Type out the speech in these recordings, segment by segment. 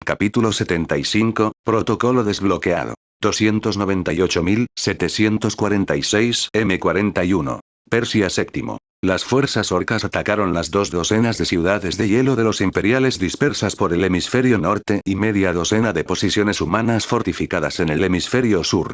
Capítulo 75, Protocolo desbloqueado. 298.746 M41. Persia VII. Las fuerzas orcas atacaron las 2 docenas de ciudades de hielo de los imperiales dispersas por el hemisferio norte y media docena de posiciones humanas fortificadas en el hemisferio sur.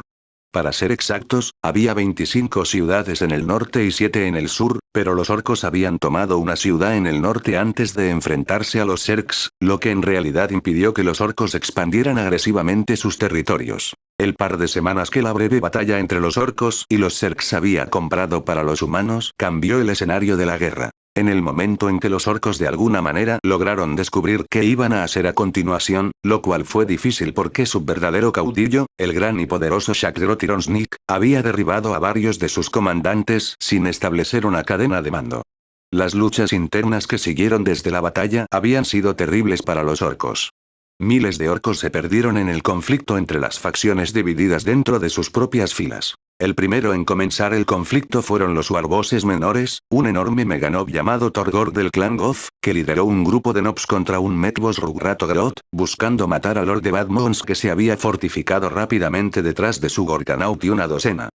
Para ser exactos, había 25 ciudades en el norte y 7 en el sur, pero los orcos habían tomado una ciudad en el norte antes de enfrentarse a los Zergs, lo que en realidad impidió que los orcos expandieran agresivamente sus territorios. El par de semanas que la breve batalla entre los orcos y los Zergs había comprado para los humanos cambió el escenario de la guerra. En el momento en que los orcos de alguna manera lograron descubrir qué iban a hacer a continuación, lo cual fue difícil porque su verdadero caudillo, el gran y poderoso Shakdrotironsnik, había derribado a varios de sus comandantes sin establecer una cadena de mando. Las luchas internas que siguieron desde la batalla habían sido terribles para los orcos. Miles de orcos se perdieron en el conflicto entre las facciones divididas dentro de sus propias filas. El primero en comenzar el conflicto fueron los Warbosses menores, un enorme meganob llamado Torgor del clan Goth, que lideró un grupo de nobs contra un Medboss Rugratogroth, buscando matar a Lord de Badmons que se había fortificado rápidamente detrás de su Gorkanaut y una docena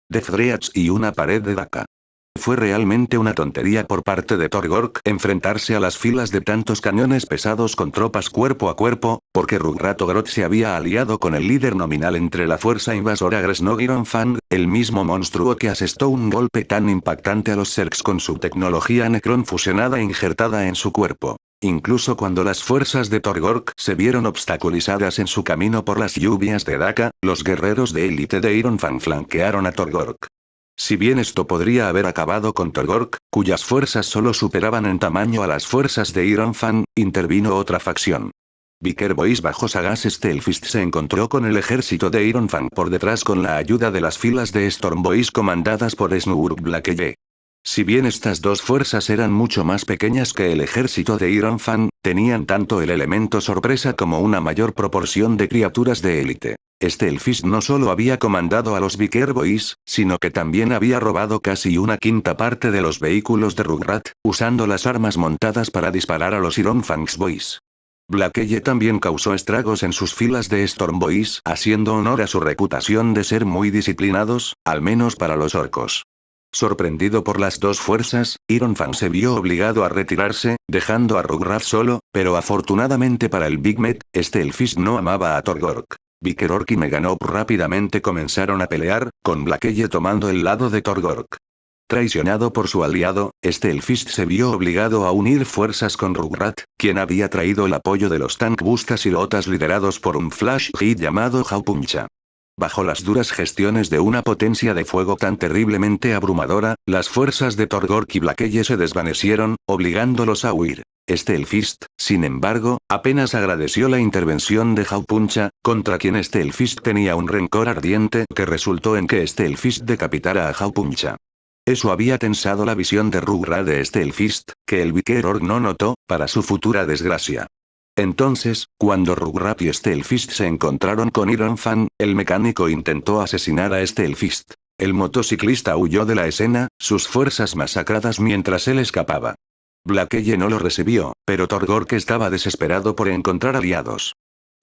de Threads y una pared de Daka. Fue realmente una tontería por parte de Torgork enfrentarse a las filas de tantos cañones pesados con tropas cuerpo a cuerpo, porque Rugratogroth se había aliado con el líder nominal entre la fuerza invasora Gresnogironfang, el mismo monstruo que asestó un golpe tan impactante a los Zergs con su tecnología Necron fusionada e injertada en su cuerpo. Incluso cuando las fuerzas de Torgork se vieron obstaculizadas en su camino por las lluvias de Daka, los guerreros de élite de Ironfang flanquearon a Torgork. Si bien esto podría haber acabado con Torgork, cuyas fuerzas solo superaban en tamaño a las fuerzas de Ironfang, intervino otra facción. Viker Boys bajo Sagas Stelfist se encontró con el ejército de Ironfang por detrás con la ayuda de las filas de Storm Boys comandadas por Snurg Blackeye. Si bien estas dos fuerzas eran mucho más pequeñas que el ejército de Ironfang, tenían tanto el elemento sorpresa como una mayor proporción de criaturas de élite. Stelfist no solo había comandado a los Viker Boys, sino que también había robado casi una quinta parte de los vehículos de Rugrat, usando las armas montadas para disparar a los Ironfangs Boys. Blackeye también causó estragos en sus filas de Storm Boys, haciendo honor a su reputación de ser muy disciplinados, al menos para los orcos. Sorprendido por las dos fuerzas, Ironfang se vio obligado a retirarse, dejando a Rugrat solo, pero afortunadamente para el Big Met, Stelfist no amaba a Torgork. Viker Orc y Meganob rápidamente comenzaron a pelear, con Blackeye tomando el lado de Torgork. Traicionado por su aliado, Stelfist se vio obligado a unir fuerzas con Rugrat, quien había traído el apoyo de los Tank Bustas y Lotas liderados por un Flash Hit llamado Haupuncha. Bajo las duras gestiones de una potencia de fuego tan terriblemente abrumadora, las fuerzas de Torgork y Blackeye se desvanecieron, obligándolos a huir. Stelfist, sin embargo, apenas agradeció la intervención de Haupuncha, contra quien Stelfist tenía un rencor ardiente que resultó en que Stelfist decapitara a Haupuncha. Eso había tensado la visión de Rugrat de Stelfist, que el Viker Orc no notó, para su futura desgracia. Entonces, cuando Rugrat y Stelfist se encontraron con Ironfang, el mecánico intentó asesinar a Stelfist. El motociclista huyó de la escena, sus fuerzas masacradas mientras él escapaba. Blackeye no lo recibió, pero Torgork estaba desesperado por encontrar aliados.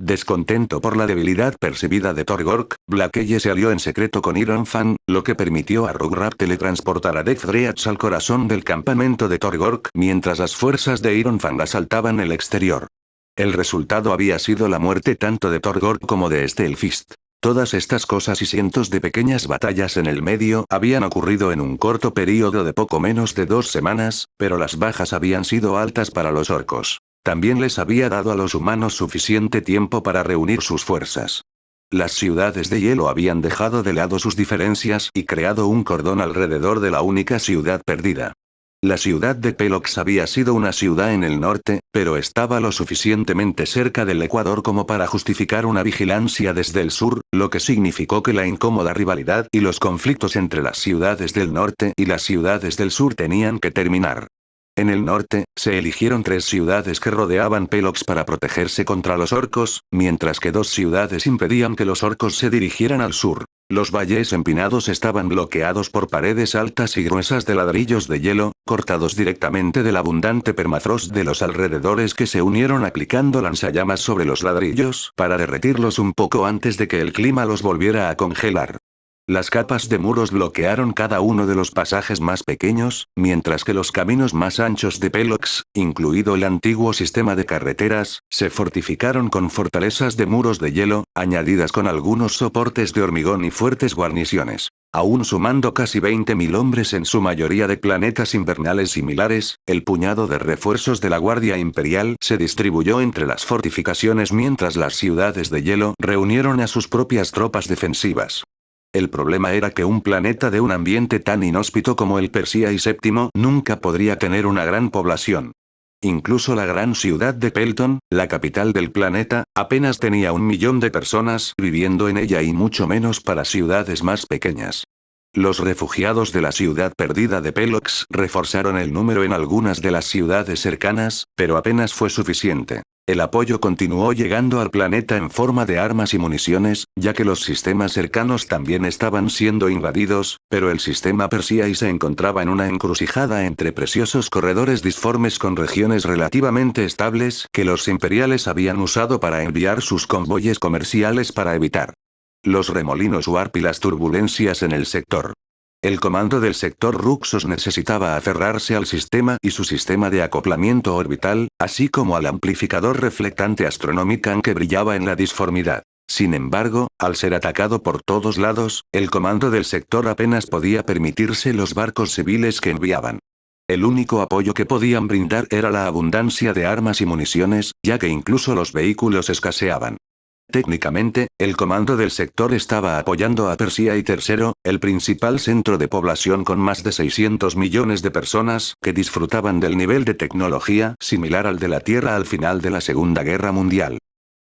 Descontento por la debilidad percibida de Torgork, Blackeye se alió en secreto con Ironfang, lo que permitió a Rugrat teletransportar a Deathreads al corazón del campamento de Torgork mientras las fuerzas de Ironfang asaltaban el exterior. El resultado había sido la muerte tanto de Torgork como de Stelfist. Todas estas cosas y cientos de pequeñas batallas en el medio habían ocurrido en un corto período de poco menos de 2 semanas, pero las bajas habían sido altas para los orcos. También les había dado a los humanos suficiente tiempo para reunir sus fuerzas. Las ciudades de hielo habían dejado de lado sus diferencias y creado un cordón alrededor de la única ciudad perdida. La ciudad de Pelox había sido una ciudad en el norte, pero estaba lo suficientemente cerca del Ecuador como para justificar una vigilancia desde el sur, lo que significó que la incómoda rivalidad y los conflictos entre las ciudades del norte y las ciudades del sur tenían que terminar. En el norte, se eligieron 3 ciudades que rodeaban Pelox para protegerse contra los orcos, mientras que 2 ciudades impedían que los orcos se dirigieran al sur. Los valles empinados estaban bloqueados por paredes altas y gruesas de ladrillos de hielo, cortados directamente del abundante permafrost de los alrededores que se unieron aplicando lanzallamas sobre los ladrillos para derretirlos un poco antes de que el clima los volviera a congelar. Las capas de muros bloquearon cada uno de los pasajes más pequeños, mientras que los caminos más anchos de Pelox, incluido el antiguo sistema de carreteras, se fortificaron con fortalezas de muros de hielo, añadidas con algunos soportes de hormigón y fuertes guarniciones. Aún sumando casi 20.000 hombres en su mayoría de planetas invernales similares, el puñado de refuerzos de la Guardia Imperial se distribuyó entre las fortificaciones mientras las ciudades de hielo reunieron a sus propias tropas defensivas. El problema era que un planeta de un ambiente tan inhóspito como el Persei VII nunca podría tener una gran población. Incluso la gran ciudad de Pelton, la capital del planeta, apenas tenía 1 millón de personas viviendo en ella y mucho menos para ciudades más pequeñas. Los refugiados de la ciudad perdida de Pelox reforzaron el número en algunas de las ciudades cercanas, pero apenas fue suficiente. El apoyo continuó llegando al planeta en forma de armas y municiones, ya que los sistemas cercanos también estaban siendo invadidos, pero el sistema Persei se encontraba en una encrucijada entre preciosos corredores disformes con regiones relativamente estables que los imperiales habían usado para enviar sus convoyes comerciales para evitar los remolinos Warp y las turbulencias en el sector. El comando del sector Ruxos necesitaba aferrarse al sistema y su sistema de acoplamiento orbital, así como al amplificador reflectante Astronomican que brillaba en la disformidad. Sin embargo, al ser atacado por todos lados, el comando del sector apenas podía permitirse los barcos civiles que enviaban. El único apoyo que podían brindar era la abundancia de armas y municiones, ya que incluso los vehículos escaseaban. Técnicamente, el comando del sector estaba apoyando a Persei III, el principal centro de población con más de 600 millones de personas que disfrutaban del nivel de tecnología similar al de la Tierra al final de la Segunda Guerra Mundial.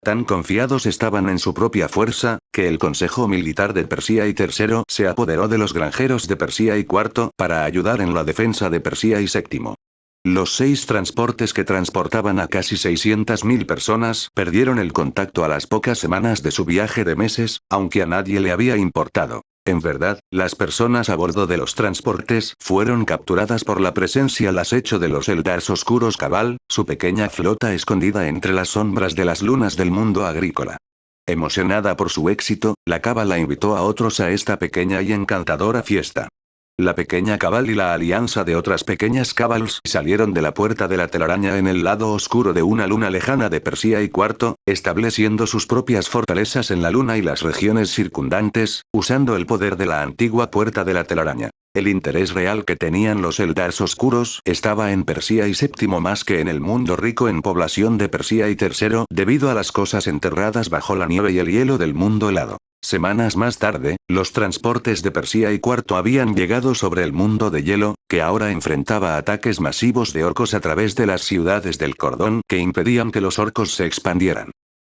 Tan confiados estaban en su propia fuerza, que el Consejo Militar de Persei III se apoderó de los granjeros de Persei IV para ayudar en la defensa de Persei VII. Los 6 transportes que transportaban a casi 600.000 personas perdieron el contacto a las pocas semanas de su viaje de meses, aunque a nadie le había importado. En verdad, las personas a bordo de los transportes fueron capturadas por la presencia al acecho de los Eldars Oscuros Cabal, su pequeña flota escondida entre las sombras de las lunas del mundo agrícola. Emocionada por su éxito, la Cábala invitó a otros a esta pequeña y encantadora fiesta. La pequeña Cabal y la alianza de otras pequeñas Cabals salieron de la puerta de la telaraña en el lado oscuro de una luna lejana de Persei IV, estableciendo sus propias fortalezas en la luna y las regiones circundantes, usando el poder de la antigua puerta de la telaraña. El interés real que tenían los Eldars oscuros estaba en Persei VII más que en el mundo rico en población de Persei III, debido a las cosas enterradas bajo la nieve y el hielo del mundo helado. Semanas más tarde, los transportes de Persei IV habían llegado sobre el mundo de hielo, que ahora enfrentaba ataques masivos de orcos a través de las ciudades del cordón que impedían que los orcos se expandieran.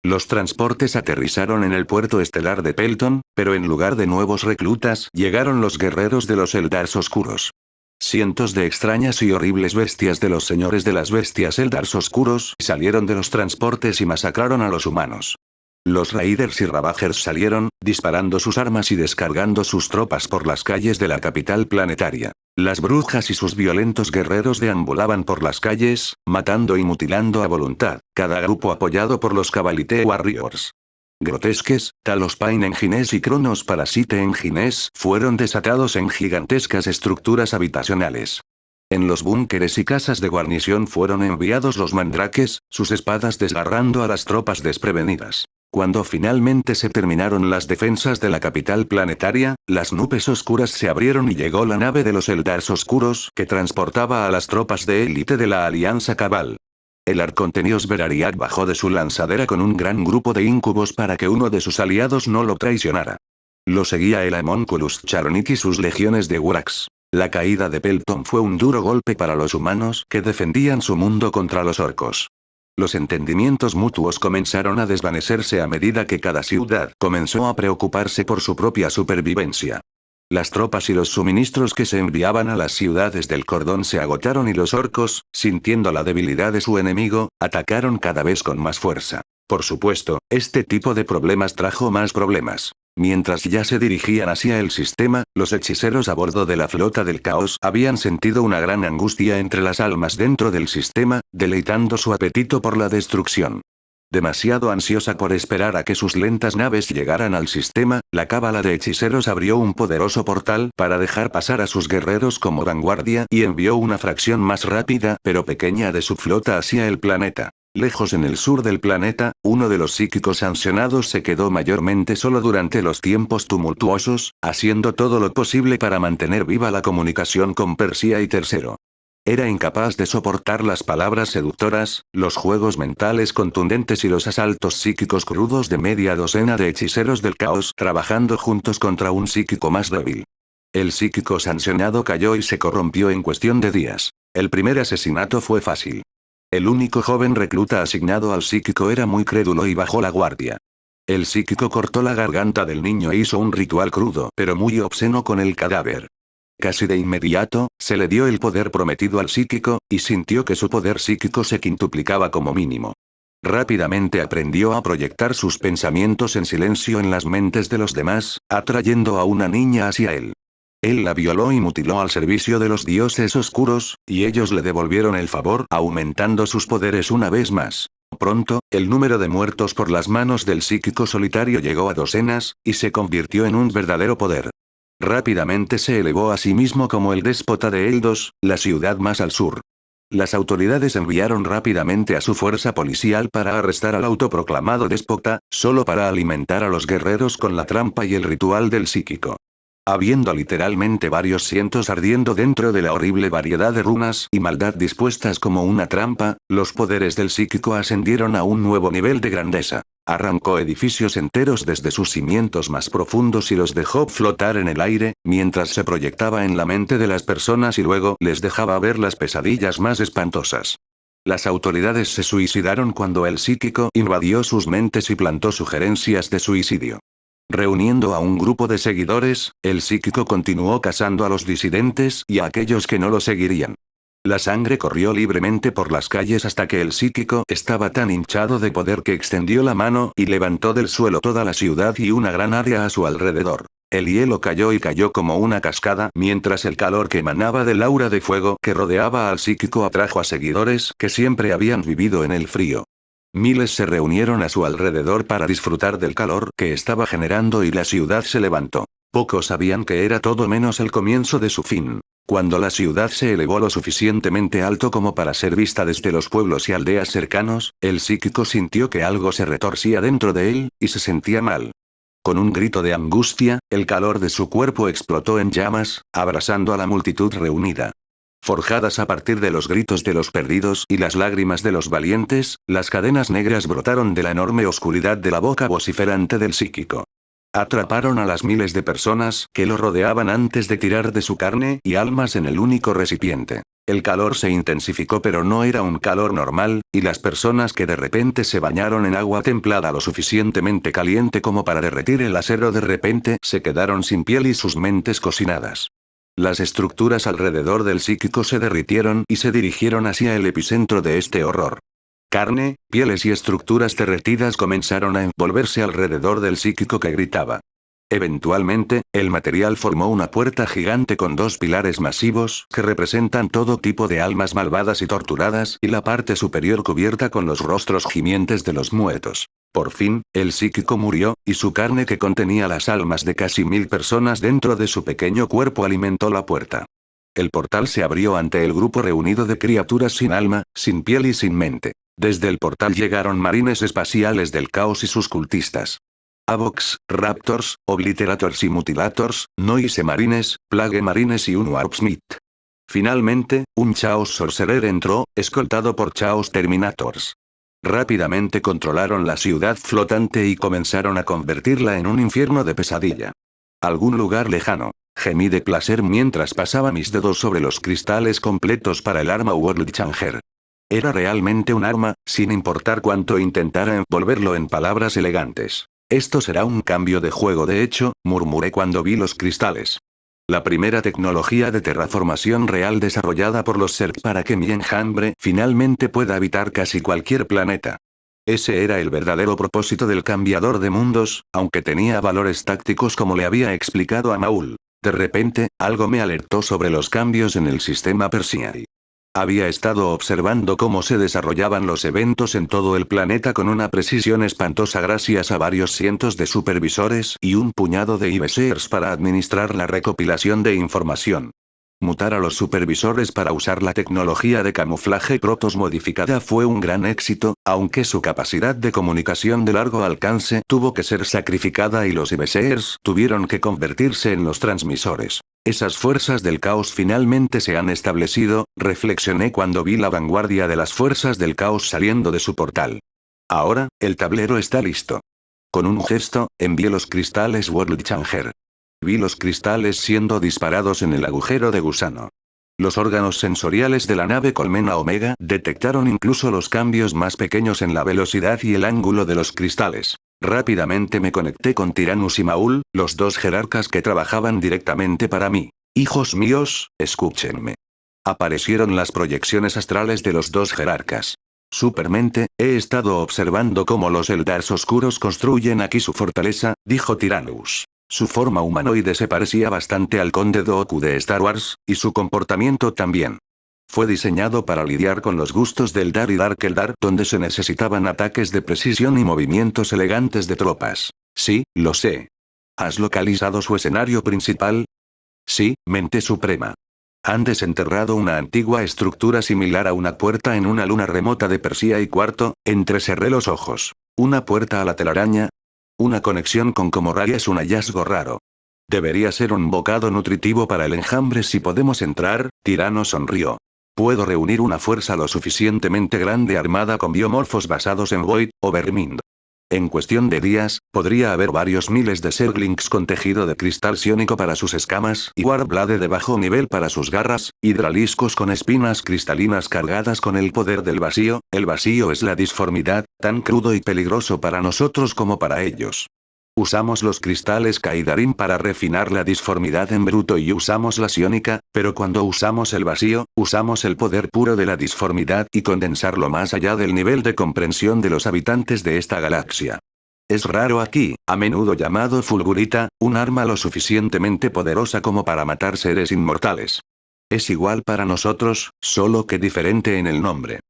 Los transportes aterrizaron en el puerto estelar de Pelton, pero en lugar de nuevos reclutas, llegaron los guerreros de los Eldars Oscuros. Cientos de extrañas y horribles bestias de los señores de las bestias Eldars Oscuros salieron de los transportes y masacraron a los humanos. Los Raiders y Ravagers salieron, disparando sus armas y descargando sus tropas por las calles de la capital planetaria. Las brujas y sus violentos guerreros deambulaban por las calles, matando y mutilando a voluntad, cada grupo apoyado por los Cabalite Warriors. Grotesques, Talos Pain Engines y Cronos Parasite Engines fueron desatados en gigantescas estructuras habitacionales. En los búnkeres y casas de guarnición fueron enviados los mandrakes, sus espadas desgarrando a las tropas desprevenidas. Cuando finalmente se terminaron las defensas de la capital planetaria, las nubes oscuras se abrieron y llegó la nave de los Eldars Oscuros que transportaba a las tropas de élite de la Alianza Cabal. El Arcontenios Berariak bajó de su lanzadera con un gran grupo de incubos para que uno de sus aliados no lo traicionara. Lo seguía el Homunculus Charonit y sus legiones de Wrax. La caída de Pelton fue un duro golpe para los humanos que defendían su mundo contra los orcos. Los entendimientos mutuos comenzaron a desvanecerse a medida que cada ciudad comenzó a preocuparse por su propia supervivencia. Las tropas y los suministros que se enviaban a las ciudades del cordón se agotaron y los orcos, sintiendo la debilidad de su enemigo, atacaron cada vez con más fuerza. Por supuesto, este tipo de problemas trajo más problemas. Mientras ya se dirigían hacia el sistema, los hechiceros a bordo de la flota del caos habían sentido una gran angustia entre las almas dentro del sistema, deleitando su apetito por la destrucción. Demasiado ansiosa por esperar a que sus lentas naves llegaran al sistema, la cábala de hechiceros abrió un poderoso portal para dejar pasar a sus guerreros como vanguardia y envió una fracción más rápida pero pequeña de su flota hacia el planeta. Lejos en el sur del planeta, uno de los psíquicos sancionados se quedó mayormente solo durante los tiempos tumultuosos, haciendo todo lo posible para mantener viva la comunicación con Persia y Tercero. Era incapaz de soportar las palabras seductoras, los juegos mentales contundentes y los asaltos psíquicos crudos de media docena de hechiceros del caos trabajando juntos contra un psíquico más débil. El psíquico sancionado cayó y se corrompió en cuestión de días. El primer asesinato fue fácil. El único joven recluta asignado al psíquico era muy crédulo y bajó la guardia. El psíquico cortó la garganta del niño e hizo un ritual crudo pero muy obsceno con el cadáver. Casi de inmediato, se le dio el poder prometido al psíquico, y sintió que su poder psíquico se quintuplicaba como mínimo. Rápidamente aprendió a proyectar sus pensamientos en silencio en las mentes de los demás, atrayendo a una niña hacia él. Él la violó y mutiló al servicio de los dioses oscuros, y ellos le devolvieron el favor aumentando sus poderes una vez más. Pronto, el número de muertos por las manos del psíquico solitario llegó a docenas, y se convirtió en un verdadero poder. Rápidamente se elevó a sí mismo como el déspota de Eldos, la ciudad más al sur. Las autoridades enviaron rápidamente a su fuerza policial para arrestar al autoproclamado déspota, solo para alimentar a los guerreros con la trampa y el ritual del psíquico. Habiendo literalmente varios cientos ardiendo dentro de la horrible variedad de runas y maldad dispuestas como una trampa, los poderes del psíquico ascendieron a un nuevo nivel de grandeza. Arrancó edificios enteros desde sus cimientos más profundos y los dejó flotar en el aire, mientras se proyectaba en la mente de las personas y luego les dejaba ver las pesadillas más espantosas. Las autoridades se suicidaron cuando el psíquico invadió sus mentes y plantó sugerencias de suicidio. Reuniendo a un grupo de seguidores, el psíquico continuó cazando a los disidentes y a aquellos que no lo seguirían. La sangre corrió libremente por las calles hasta que el psíquico estaba tan hinchado de poder que extendió la mano y levantó del suelo toda la ciudad y una gran área a su alrededor. El hielo cayó y cayó como una cascada mientras el calor que emanaba del aura de fuego que rodeaba al psíquico atrajo a seguidores que siempre habían vivido en el frío. Miles se reunieron a su alrededor para disfrutar del calor que estaba generando y la ciudad se levantó. Pocos sabían que era todo menos el comienzo de su fin. Cuando la ciudad se elevó lo suficientemente alto como para ser vista desde los pueblos y aldeas cercanos, el psíquico sintió que algo se retorcía dentro de él, y se sentía mal. Con un grito de angustia, el calor de su cuerpo explotó en llamas, abrasando a la multitud reunida. Forjadas a partir de los gritos de los perdidos y las lágrimas de los valientes, las cadenas negras brotaron de la enorme oscuridad de la boca vociferante del psíquico. Atraparon a las miles de personas que lo rodeaban antes de tirar de su carne y almas en el único recipiente. El calor se intensificó pero no era un calor normal, y las personas que de repente se bañaron en agua templada lo suficientemente caliente como para derretir el acero de repente se quedaron sin piel y sus mentes cocinadas. Las estructuras alrededor del psíquico se derritieron y se dirigieron hacia el epicentro de este horror. Carne, pieles y estructuras derretidas comenzaron a envolverse alrededor del psíquico que gritaba. Eventualmente, el material formó una puerta gigante con dos pilares masivos que representan todo tipo de almas malvadas y torturadas y la parte superior cubierta con los rostros gimientes de los muertos. Por fin, el psíquico murió, y su carne que contenía las almas de casi 1000 personas dentro de su pequeño cuerpo alimentó la puerta. El portal se abrió ante el grupo reunido de criaturas sin alma, sin piel y sin mente. Desde el portal llegaron marines espaciales del caos y sus cultistas. Avox, Raptors, Obliterators y Mutilators, Noise Marines, Plague Marines y un Warpsmith. Finalmente, un Chaos Sorcerer entró, escoltado por Chaos Terminators. Rápidamente controlaron la ciudad flotante y comenzaron a convertirla en un infierno de pesadilla. Algún lugar lejano. Gemí de placer mientras pasaba mis dedos sobre los cristales completos para el arma World Changer. Era realmente un arma, sin importar cuánto intentara envolverlo en palabras elegantes. Esto será un cambio de juego de hecho, murmuré cuando vi los cristales. La primera tecnología de terraformación real desarrollada por los Zerg para que mi enjambre finalmente pueda habitar casi cualquier planeta. Ese era el verdadero propósito del cambiador de mundos, aunque tenía valores tácticos como le había explicado a Maul. De repente, algo me alertó sobre los cambios en el sistema Perseai. Había estado observando cómo se desarrollaban los eventos en todo el planeta con una precisión espantosa gracias a varios cientos de supervisores y un puñado de IBSers para administrar la recopilación de información. Mutar a los supervisores para usar la tecnología de camuflaje Protoss modificada fue un gran éxito, aunque su capacidad de comunicación de largo alcance tuvo que ser sacrificada y los IBSers tuvieron que convertirse en los transmisores. Esas fuerzas del caos finalmente se han establecido, reflexioné cuando vi la vanguardia de las fuerzas del caos saliendo de su portal. Ahora, el tablero está listo. Con un gesto, envié los cristales World Changer. Vi los cristales siendo disparados en el agujero de gusano. Los órganos sensoriales de la nave Colmena Omega detectaron incluso los cambios más pequeños en la velocidad y el ángulo de los cristales. Rápidamente me conecté con Tyrannus y Maul, los dos jerarcas que trabajaban directamente para mí. Hijos míos, escúchenme. Aparecieron las proyecciones astrales de los dos jerarcas. Supermente, he estado observando cómo los Eldars oscuros construyen aquí su fortaleza, dijo Tyrannus. Su forma humanoide se parecía bastante al Conde Dooku de Star Wars, y su comportamiento también. Fue diseñado para lidiar con los gustos del Eldar y Dark Eldar, donde se necesitaban ataques de precisión y movimientos elegantes de tropas. Sí, lo sé. ¿Has localizado su escenario principal? Sí, Mente Suprema. Han desenterrado una antigua estructura similar a una puerta en una luna remota de Persia y cuarto, entrecerré los ojos. ¿Una puerta a la telaraña? Una conexión con Comorai es un hallazgo raro. Debería ser un bocado nutritivo para el enjambre si podemos entrar, Tirano sonrió. Puedo reunir una fuerza lo suficientemente grande armada con biomorfos basados en Void, o Vermind. En cuestión de días, podría haber varios miles de Zerglings con tejido de cristal psiónico para sus escamas y Warblade de bajo nivel para sus garras, hidraliscos con espinas cristalinas cargadas con el poder del vacío. El vacío es la disformidad, tan crudo y peligroso para nosotros como para ellos. Usamos los cristales Kaidarin para refinar la disformidad en bruto y usamos la psiónica, pero cuando usamos el vacío, usamos el poder puro de la disformidad y condensarlo más allá del nivel de comprensión de los habitantes de esta galaxia. Es raro aquí, a menudo llamado fulgurita, un arma lo suficientemente poderosa como para matar seres inmortales. Es igual para nosotros, solo que diferente en el nombre.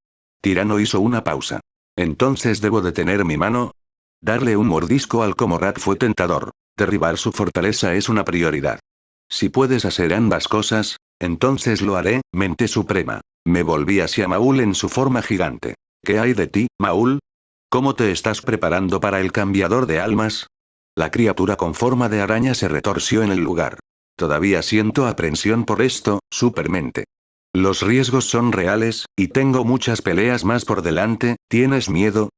Tirano hizo una pausa. ¿Entonces debo detener mi mano? Darle un mordisco al Comorat fue tentador. Derribar su fortaleza es una prioridad. Si puedes hacer ambas cosas, entonces lo haré, Mente Suprema. Me volví hacia Maul en su forma gigante. ¿Qué hay de ti, Maul? ¿Cómo te estás preparando para el cambiador de almas? La criatura con forma de araña se retorció en el lugar. Todavía siento aprensión por esto, Supermente. Los riesgos son reales, y tengo muchas peleas más por delante. ¿Tienes miedo?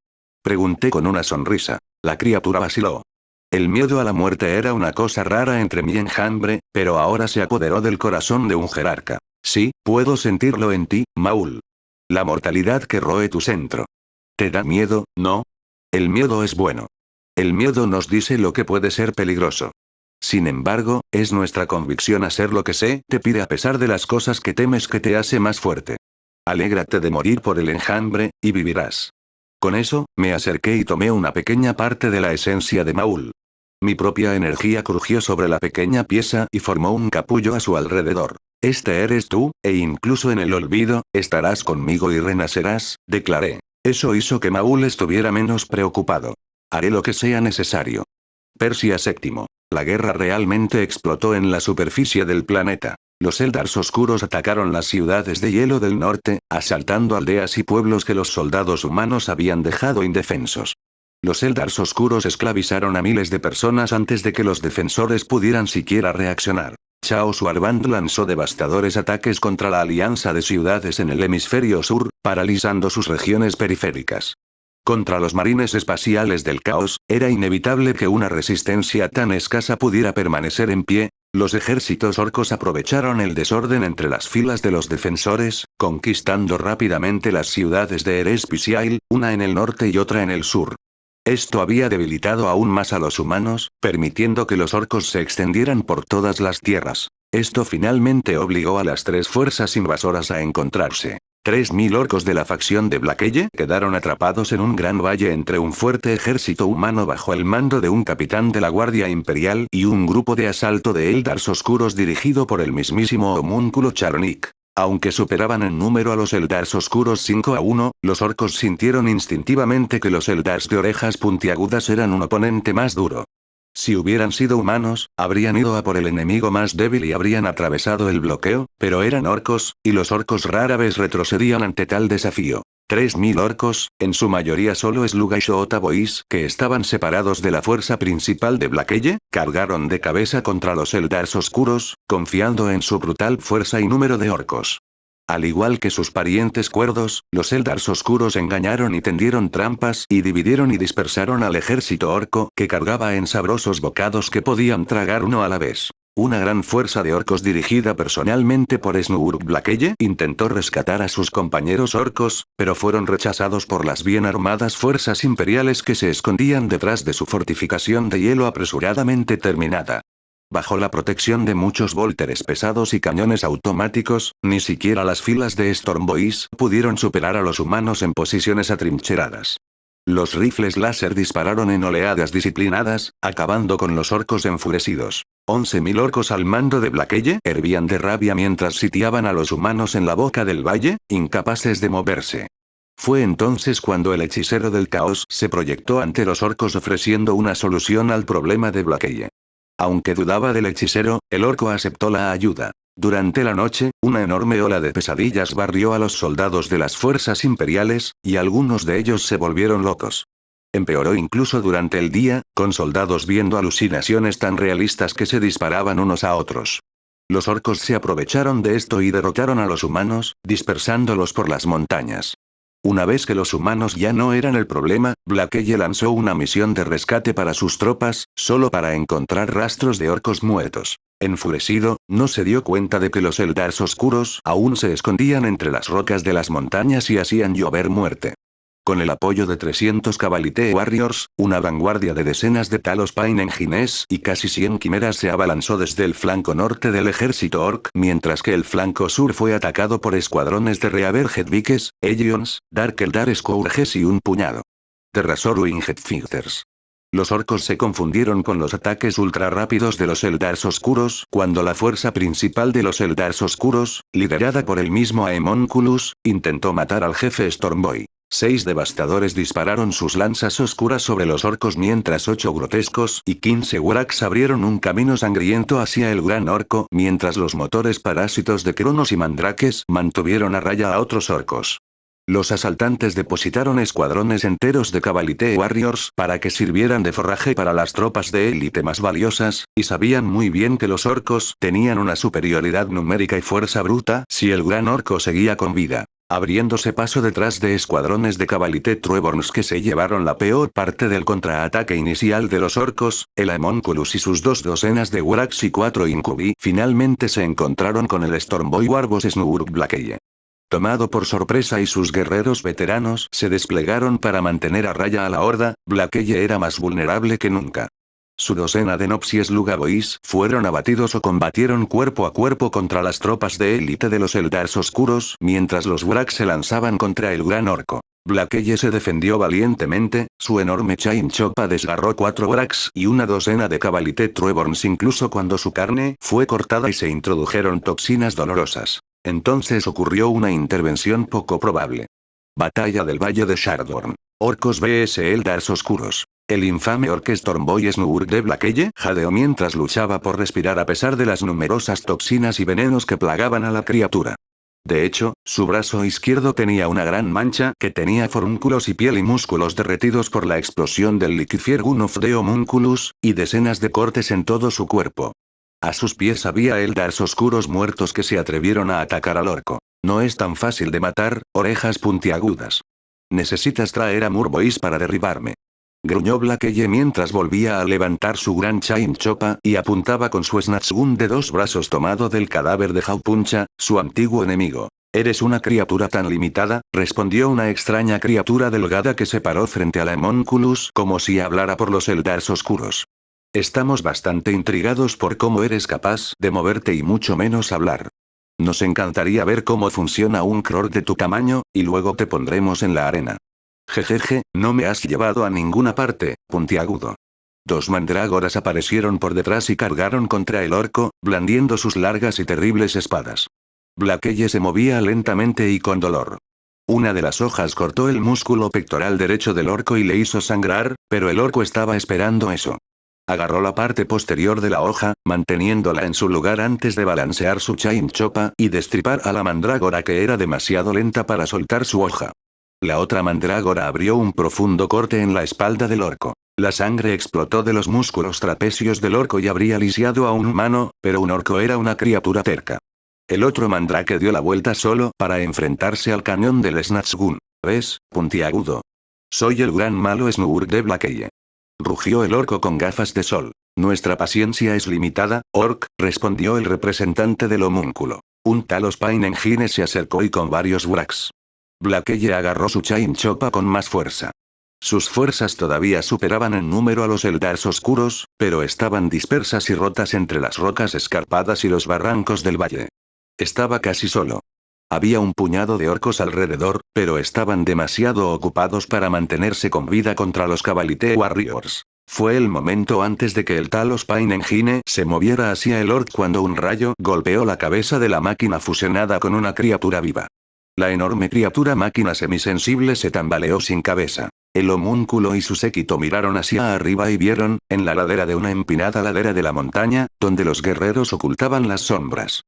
Pregunté con una sonrisa. La criatura vaciló. El miedo a la muerte era una cosa rara entre mi enjambre, pero ahora se apoderó del corazón de un jerarca. Sí, puedo sentirlo en ti, Maul. La mortalidad que roe tu centro. ¿Te da miedo, no? El miedo es bueno. El miedo nos dice lo que puede ser peligroso. Sin embargo, es nuestra convicción hacer lo que te pide a pesar de las cosas que temes que te hace más fuerte. Alégrate de morir por el enjambre, y vivirás. Con eso, me acerqué y tomé una pequeña parte de la esencia de Maul. Mi propia energía crujió sobre la pequeña pieza y formó un capullo a su alrededor. Este eres tú, e incluso en el olvido, estarás conmigo y renacerás, declaré. Eso hizo que Maul estuviera menos preocupado. Haré lo que sea necesario. Persia VII. La guerra realmente explotó en la superficie del planeta. Los Eldars oscuros atacaron las ciudades de hielo del norte, asaltando aldeas y pueblos que los soldados humanos habían dejado indefensos. Los Eldars oscuros esclavizaron a miles de personas antes de que los defensores pudieran siquiera reaccionar. Chao Suarband lanzó devastadores ataques contra la alianza de ciudades en el hemisferio sur, paralizando sus regiones periféricas. Contra los marines espaciales del caos, era inevitable que una resistencia tan escasa pudiera permanecer en pie. Los ejércitos orcos aprovecharon el desorden entre las filas de los defensores, conquistando rápidamente las ciudades de Erespiciail, una en el norte y otra en el sur. Esto había debilitado aún más a los humanos, permitiendo que los orcos se extendieran por todas las tierras. Esto finalmente obligó a las tres fuerzas invasoras a encontrarse. 3000 orcos de la facción de Blackeye quedaron atrapados en un gran valle entre un fuerte ejército humano bajo el mando de un capitán de la Guardia Imperial y un grupo de asalto de Eldars oscuros dirigido por el mismísimo homúnculo Charonik. Aunque superaban en número a los Eldars oscuros 5-1, los orcos sintieron instintivamente que los Eldars de orejas puntiagudas eran un oponente más duro. Si hubieran sido humanos, habrían ido a por el enemigo más débil y habrían atravesado el bloqueo, pero eran orcos, y los orcos rara vez retrocedían ante tal desafío. 3000 orcos, en su mayoría solo Sluga y Shoota Boys, que estaban separados de la fuerza principal de Blackeye, cargaron de cabeza contra los Eldars oscuros, confiando en su brutal fuerza y número de orcos. Al igual que sus parientes cuerdos, los Eldars oscuros engañaron y tendieron trampas y dividieron y dispersaron al ejército orco que cargaba en sabrosos bocados que podían tragar uno a la vez. Una gran fuerza de orcos dirigida personalmente por Snurg Blackeye intentó rescatar a sus compañeros orcos, pero fueron rechazados por las bien armadas fuerzas imperiales que se escondían detrás de su fortificación de hielo apresuradamente terminada. Bajo la protección de muchos volteres pesados y cañones automáticos, ni siquiera las filas de Storm Boys pudieron superar a los humanos en posiciones atrincheradas. Los rifles láser dispararon en oleadas disciplinadas, acabando con los orcos enfurecidos. 11.000 orcos al mando de Blackeye hervían de rabia mientras sitiaban a los humanos en la boca del valle, incapaces de moverse. Fue entonces cuando el hechicero del caos se proyectó ante los orcos ofreciendo una solución al problema de Blackeye. Aunque dudaba del hechicero, el orco aceptó la ayuda. Durante la noche, una enorme ola de pesadillas barrió a los soldados de las fuerzas imperiales, y algunos de ellos se volvieron locos. Empeoró incluso durante el día, con soldados viendo alucinaciones tan realistas que se disparaban unos a otros. Los orcos se aprovecharon de esto y derrotaron a los humanos, dispersándolos por las montañas. Una vez que los humanos ya no eran el problema, Blackeye lanzó una misión de rescate para sus tropas, solo para encontrar rastros de orcos muertos. Enfurecido, no se dio cuenta de que los Eldars oscuros aún se escondían entre las rocas de las montañas y hacían llover muerte. Con el apoyo de 300 Cavalite Warriors, una vanguardia de decenas de Talos Pain Engines y casi 100 quimeras se abalanzó desde el flanco norte del ejército orc, mientras que el flanco sur fue atacado por escuadrones de Reaverhead Vikes, Aeons, Dark Eldar Scourges y un puñado de Razor Winged Fighters. Los orcos se confundieron con los ataques ultra rápidos de los Eldars oscuros cuando la fuerza principal de los Eldars oscuros, liderada por el mismo Aemonculus, intentó matar al jefe Stormboy. 6 devastadores dispararon sus lanzas oscuras sobre los orcos mientras 8 grotescos y 15 wracks abrieron un camino sangriento hacia el gran orco mientras los motores parásitos de Cronos y Mandrakes mantuvieron a raya a otros orcos. Los asaltantes depositaron escuadrones enteros de Cavalite Warriors para que sirvieran de forraje para las tropas de élite más valiosas, y sabían muy bien que los orcos tenían una superioridad numérica y fuerza bruta si el gran orco seguía con vida. Abriéndose paso detrás de escuadrones de Cavalite Treborns que se llevaron la peor parte del contraataque inicial de los orcos, el Aemonculus y sus 2 docenas de wracks y 4 incubi finalmente se encontraron con el Stormboy Warbos Snurg Blackeye. Tomado por sorpresa y sus guerreros veteranos se desplegaron para mantener a raya a la horda, Blackeye era más vulnerable que nunca. Su docena de Nops y Sluga Boys fueron abatidos o combatieron cuerpo a cuerpo contra las tropas de élite de los Eldars oscuros mientras los wracks se lanzaban contra el gran orco. Blackeye se defendió valientemente, su enorme Chain Chopa desgarró 4 wracks y una docena de Cavalite Treborns incluso cuando su carne fue cortada y se introdujeron toxinas dolorosas. Entonces ocurrió una intervención poco probable. Batalla del Valle de Shardorn. Orcos vs Eldars oscuros. El infame orc Stormboy Snurg de Blackeye jadeó mientras luchaba por respirar a pesar de las numerosas toxinas y venenos que plagaban a la criatura. De hecho, su brazo izquierdo tenía una gran mancha que tenía forúnculos y piel y músculos derretidos por la explosión del Liquifier Gun of the Homunculus, y decenas de cortes en todo su cuerpo. A sus pies había Eldars oscuros muertos que se atrevieron a atacar al orco. No es tan fácil de matar, orejas puntiagudas. Necesitas traer a Murbois para derribarme. Gruñó Blackeye mientras volvía a levantar su gran Chain Chopa y apuntaba con su Snatchgun de 2 brazos tomado del cadáver de Haupuncha, su antiguo enemigo. «Eres una criatura tan limitada», respondió una extraña criatura delgada que se paró frente a la Aemonculus como si hablara por los Eldars oscuros. Estamos bastante intrigados por cómo eres capaz de moverte y mucho menos hablar. Nos encantaría ver cómo funciona un Kror de tu tamaño, y luego te pondremos en la arena. Jejeje, no me has llevado a ninguna parte, puntiagudo. Dos mandrágoras aparecieron por detrás y cargaron contra el orco, blandiendo sus largas y terribles espadas. Blackeye se movía lentamente y con dolor. Una de las hojas cortó el músculo pectoral derecho del orco y le hizo sangrar, pero el orco estaba esperando eso. Agarró la parte posterior de la hoja, manteniéndola en su lugar antes de balancear su chain chopa y destripar a la mandrágora que era demasiado lenta para soltar su hoja. La otra mandrágora abrió un profundo corte en la espalda del orco. La sangre explotó de los músculos trapecios del orco y habría lisiado a un humano, pero un orco era una criatura terca. El otro mandrake dio la vuelta solo para enfrentarse al cañón del Snazgun. ¿Ves, puntiagudo? Soy el gran malo Snurg de Blackeye. Rugió el orco con gafas de sol. Nuestra paciencia es limitada, orc, respondió el representante del homúnculo. Un Talos Pain Engine se acercó y con varios wracks. Blackeye agarró su chain chopa con más fuerza. Sus fuerzas todavía superaban en número a los Eldars oscuros, pero estaban dispersas y rotas entre las rocas escarpadas y los barrancos del valle. Estaba casi solo. Había un puñado de orcos alrededor, pero estaban demasiado ocupados para mantenerse con vida contra los Cavalite Warriors. Fue el momento antes de que el Talos Pain Engine se moviera hacia el orc cuando un rayo golpeó la cabeza de la máquina fusionada con una criatura viva. La enorme criatura máquina semisensible se tambaleó sin cabeza. El homúnculo y su séquito miraron hacia arriba y vieron, en la ladera de una empinada ladera de la montaña, donde los guerreros ocultaban las sombras.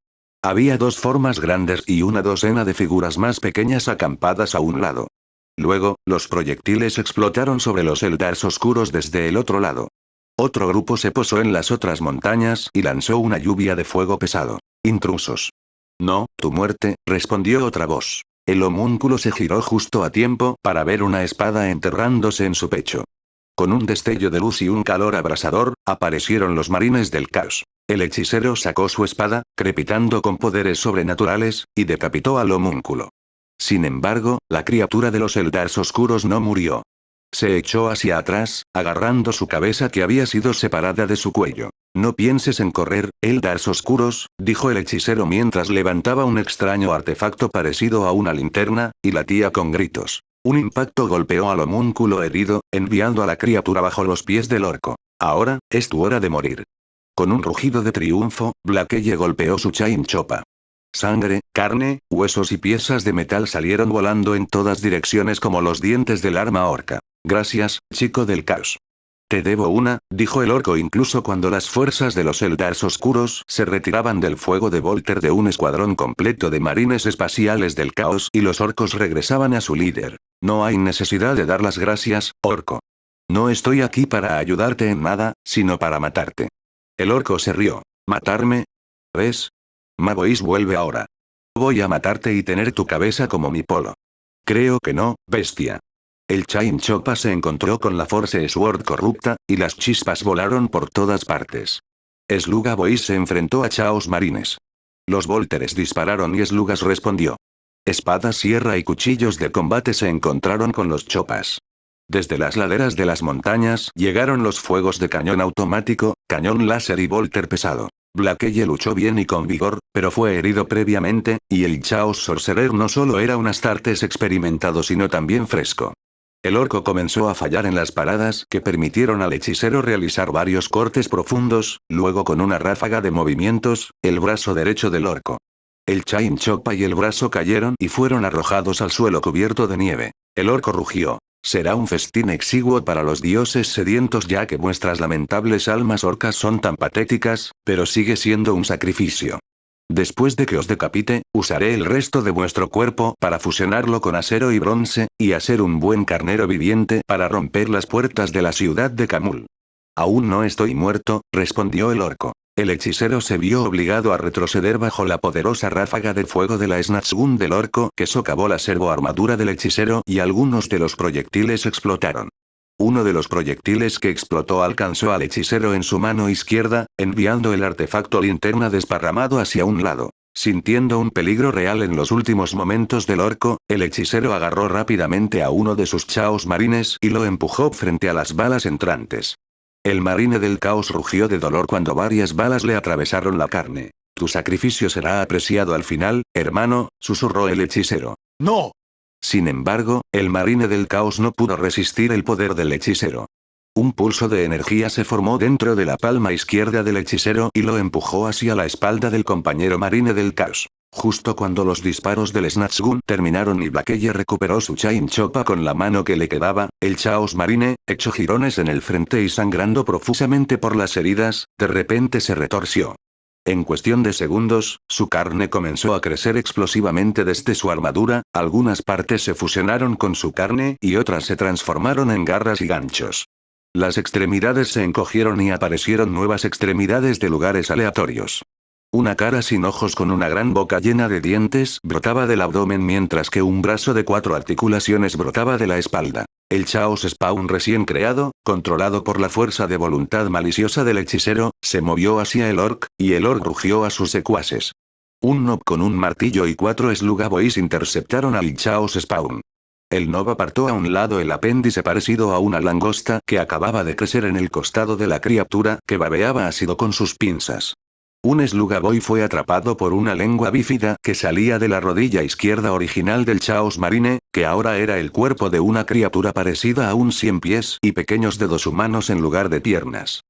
Había dos formas grandes y una docena de figuras más pequeñas acampadas a un lado. Luego, los proyectiles explotaron sobre los Eldars oscuros desde el otro lado. Otro grupo se posó en las otras montañas y lanzó una lluvia de fuego pesado. Intrusos. No, tu muerte, respondió otra voz. El homúnculo se giró justo a tiempo para ver una espada enterrándose en su pecho. Con un destello de luz y un calor abrasador, aparecieron los marines del caos. El hechicero sacó su espada, crepitando con poderes sobrenaturales, y decapitó al homúnculo. Sin embargo, la criatura de los Eldars oscuros no murió. Se echó hacia atrás, agarrando su cabeza que había sido separada de su cuello. No pienses en correr, Eldars oscuros, dijo el hechicero mientras levantaba un extraño artefacto parecido a una linterna, y latía con gritos. Un impacto golpeó al homúnculo herido, enviando a la criatura bajo los pies del orco. Ahora, es tu hora de morir. Con un rugido de triunfo, Blackeye golpeó su chain chopa. Sangre, carne, huesos y piezas de metal salieron volando en todas direcciones como los dientes del arma orca. Gracias, chico del caos. Te debo una, dijo el orco incluso cuando las fuerzas de los Eldars oscuros se retiraban del fuego de Volter de un escuadrón completo de marines espaciales del caos y los orcos regresaban a su líder. No hay necesidad de dar las gracias, orco. No estoy aquí para ayudarte en nada, sino para matarte. El orco se rió. ¿Matarme? ¿Ves? Mabois vuelve ahora. Voy a matarte y tener tu cabeza como mi polo. Creo que no, bestia. El Chain Chopa se encontró con la Force Sword corrupta, y las chispas volaron por todas partes. Sluga Boys se enfrentó a Chaos Marines. Los Volteres dispararon y Slugas respondió. Espadas, sierra y cuchillos de combate se encontraron con los Chopas. Desde las laderas de las montañas llegaron los fuegos de cañón automático, cañón láser y Volter pesado. Blackeye luchó bien y con vigor, pero fue herido previamente, y el Chaos Sorcerer no solo era un Astartes experimentado sino también fresco. El orco comenzó a fallar en las paradas que permitieron al hechicero realizar varios cortes profundos, luego con una ráfaga de movimientos, el brazo derecho del orco. El Chain Chopa y el brazo cayeron y fueron arrojados al suelo cubierto de nieve. El orco rugió. Será un festín exiguo para los dioses sedientos ya que vuestras lamentables almas orcas son tan patéticas, pero sigue siendo un sacrificio. Después de que os decapite, usaré el resto de vuestro cuerpo para fusionarlo con acero y bronce, y hacer un buen carnero viviente para romper las puertas de la ciudad de Kamul. Aún no estoy muerto, respondió el orco. El hechicero se vio obligado a retroceder bajo la poderosa ráfaga de fuego de la Snazgun del orco que socavó la servoarmadura del hechicero y algunos de los proyectiles explotaron. Uno de los proyectiles que explotó alcanzó al hechicero en su mano izquierda, enviando el artefacto linterna desparramado hacia un lado. Sintiendo un peligro real en los últimos momentos del orco, el hechicero agarró rápidamente a uno de sus chaos marines y lo empujó frente a las balas entrantes. El marine del caos rugió de dolor cuando varias balas le atravesaron la carne. Tu sacrificio será apreciado al final, hermano, susurró el hechicero. ¡No! Sin embargo, el marine del caos no pudo resistir el poder del hechicero. Un pulso de energía se formó dentro de la palma izquierda del hechicero y lo empujó hacia la espalda del compañero marine del caos. Justo cuando los disparos del Snatchgun terminaron y Blackeye recuperó su Chain Chopa con la mano que le quedaba, el Chaos Marine, hecho jirones en el frente y sangrando profusamente por las heridas, de repente se retorció. En cuestión de segundos, su carne comenzó a crecer explosivamente desde su armadura, algunas partes se fusionaron con su carne y otras se transformaron en garras y ganchos. Las extremidades se encogieron y aparecieron nuevas extremidades de lugares aleatorios. Una cara sin ojos con una gran boca llena de dientes brotaba del abdomen mientras que un brazo de 4 articulaciones brotaba de la espalda. El Chaos Spawn recién creado, controlado por la fuerza de voluntad maliciosa del hechicero, se movió hacia el orc, y el orc rugió a sus secuaces. Un Nob con un martillo y 4 Slug Boys interceptaron al Chaos Spawn. El Nob apartó a un lado el apéndice parecido a una langosta que acababa de crecer en el costado de la criatura que babeaba ácido con sus pinzas. Un Slug Boy fue atrapado por una lengua bífida que salía de la rodilla izquierda original del Chaos Marine, que ahora era el cuerpo de una criatura parecida a un 100 pies y pequeños dedos humanos en lugar de piernas.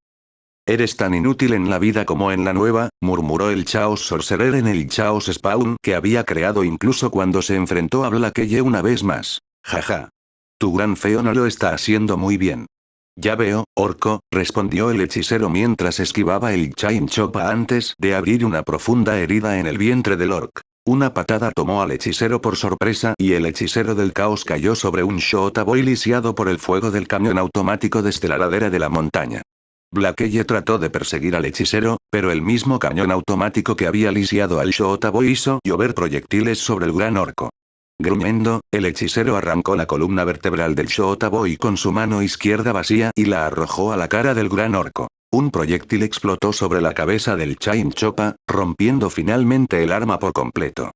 Eres tan inútil en la vida como en la nueva, murmuró el Chaos Sorcerer en el Chaos Spawn que había creado incluso cuando se enfrentó a Blackeye una vez más. Jaja. Tu gran feo no lo está haciendo muy bien. Ya veo, orco, respondió el hechicero mientras esquivaba el Chain Chopa antes de abrir una profunda herida en el vientre del orc. Una patada tomó al hechicero por sorpresa y el hechicero del caos cayó sobre un Shota Boy lisiado por el fuego del cañón automático desde la ladera de la montaña. Blackeye trató de perseguir al hechicero, pero el mismo cañón automático que había lisiado al Shota Boy hizo llover proyectiles sobre el gran orco. Gruñendo, el hechicero arrancó la columna vertebral del Shota Boy con su mano izquierda vacía y la arrojó a la cara del gran orco. Un proyectil explotó sobre la cabeza del Chain Chopa, rompiendo finalmente el arma por completo.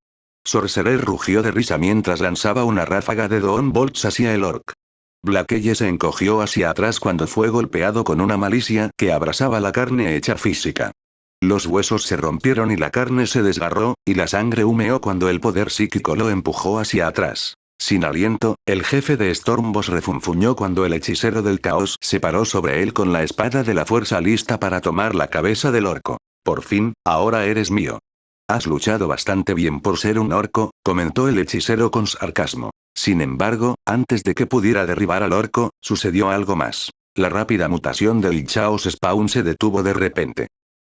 Sorcerer rugió de risa mientras lanzaba una ráfaga de Dawn Bolts hacia el orc. Blackeye se encogió hacia atrás cuando fue golpeado con una malicia que abrasaba la carne hecha física. Los huesos se rompieron y la carne se desgarró, y la sangre humeó cuando el poder psíquico lo empujó hacia atrás. Sin aliento, el jefe de Stormboss refunfuñó cuando el hechicero del caos se paró sobre él con la espada de la fuerza lista para tomar la cabeza del orco. Por fin, ahora eres mío. Has luchado bastante bien por ser un orco, comentó el hechicero con sarcasmo. Sin embargo, antes de que pudiera derribar al orco, sucedió algo más. La rápida mutación del Chaos Spawn se detuvo de repente.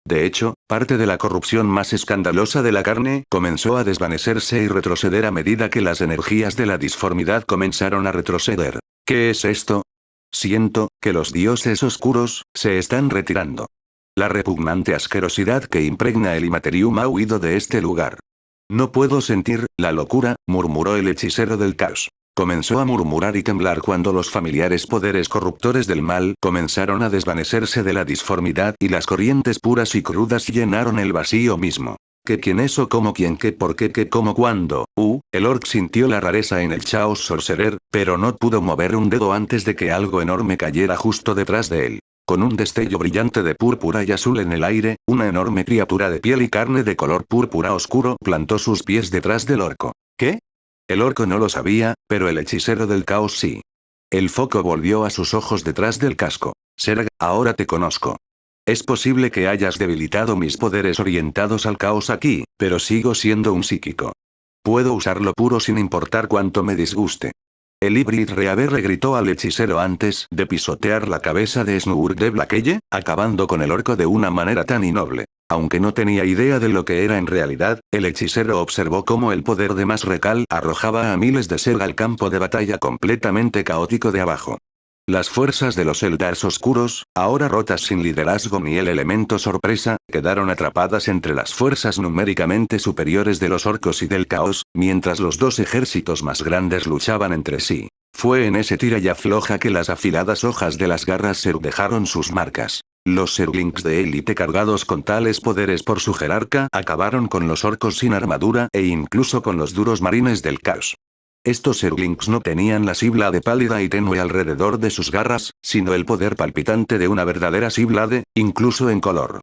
De hecho, parte de la corrupción más escandalosa de la carne comenzó a desvanecerse y retroceder a medida que las energías de la disformidad comenzaron a retroceder. ¿Qué es esto? Siento que los dioses oscuros se están retirando. La repugnante asquerosidad que impregna el Imaterium ha huido de este lugar. No puedo sentir la locura, murmuró el hechicero del caos. Comenzó a murmurar y temblar cuando los familiares poderes corruptores del mal comenzaron a desvanecerse de la disformidad y las corrientes puras y crudas llenaron el vacío mismo. ¿Qué quién eso cómo quién qué por qué qué cómo cuándo? El orc sintió la rareza en el Chaos Sorcerer, pero no pudo mover un dedo antes de que algo enorme cayera justo detrás de él. Con un destello brillante de púrpura y azul en el aire, una enorme criatura de piel y carne de color púrpura oscuro plantó sus pies detrás del orco. ¿Qué? El orco no lo sabía, pero el hechicero del caos sí. El foco volvió a sus ojos detrás del casco. Serg, ahora te conozco. Es posible que hayas debilitado mis poderes orientados al caos aquí, pero sigo siendo un psíquico. Puedo usarlo puro sin importar cuánto me disguste. El híbrid Reaver gritó al hechicero antes de pisotear la cabeza de Snurg de Blackeye, acabando con el orco de una manera tan innoble. Aunque no tenía idea de lo que era en realidad, el hechicero observó cómo el poder de Masrekal arrojaba a miles de Serg al campo de batalla completamente caótico de abajo. Las fuerzas de los Eldars oscuros, ahora rotas sin liderazgo ni el elemento sorpresa, quedaron atrapadas entre las fuerzas numéricamente superiores de los orcos y del caos, mientras los dos ejércitos más grandes luchaban entre sí. Fue en ese tira y afloja que las afiladas hojas de las garras Serg dejaron sus marcas. Los Zerglings de élite cargados con tales poderes por su jerarca acabaron con los orcos sin armadura e incluso con los duros marines del caos. Estos Zerglings no tenían la Sibylade pálida y tenue alrededor de sus garras, sino el poder palpitante de una verdadera Sibylade, incluso en color.